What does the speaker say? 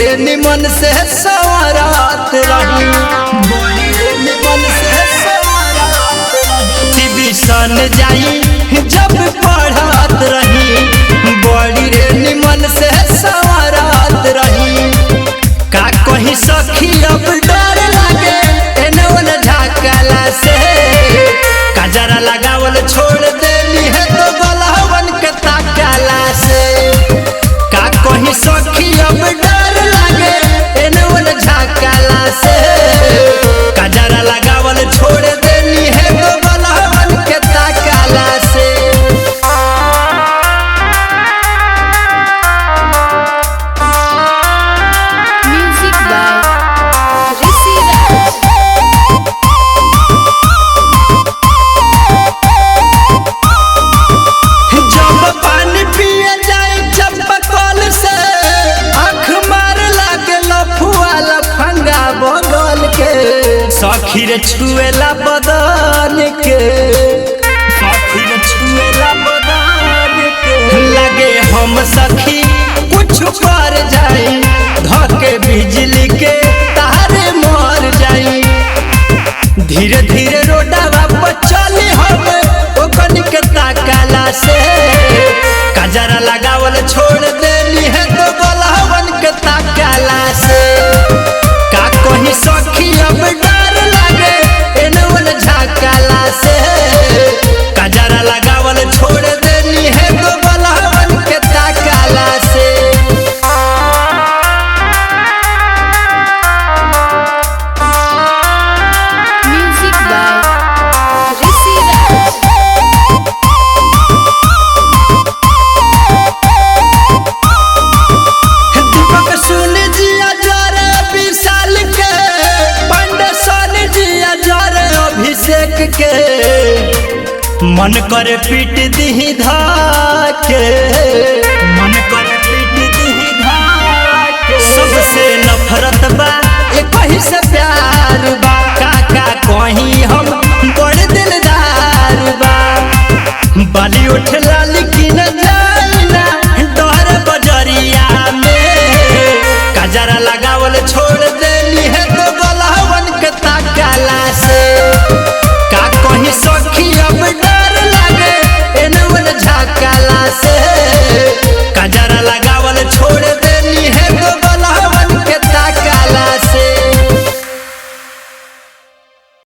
रे निमन से सवारत रही, बड़ी रे निमन से सवारत रही। ट्यूशन जाई जब पढ़त रही, बड़ी रे निमन से सवारत रही। का कहीं सखी अब डर लागे एने ओने झाकला से, कजरा लगावल छोड़ देली है तो गलहवन के ताकला से। का कहीं सखी अब डर लागे एने ओने झाकला से, कजरा लगावल छोड़ देली है तो गलहवन के ताकला से। सखी रे छुएला बदन के, सखी रे छुएला बदन के। लगे हम सखी कुछ कर जाई, धके बिजली के तारे मर जाई। धीरे धीरे रोडवा पर चली हम ओकनी के ताकला से, कजरा लगावल छोड़ देली है तो गलहवन के ताकला से। का कहीं सखी अब डर लागे एने ओने झाकला से, कजरा लगावल छोड़ देली है तो गलहवन के ताकला से। के मन करे पीट दी धाके, मन करे पीट दी धाके। सबसे नफरत बा एक ही से प्यार बा, काका कहीं हम बड़ दिलदार बा। बाली उठ लाली की न जाइना डर बजरिया में, कजरा लगावल छोड़ दे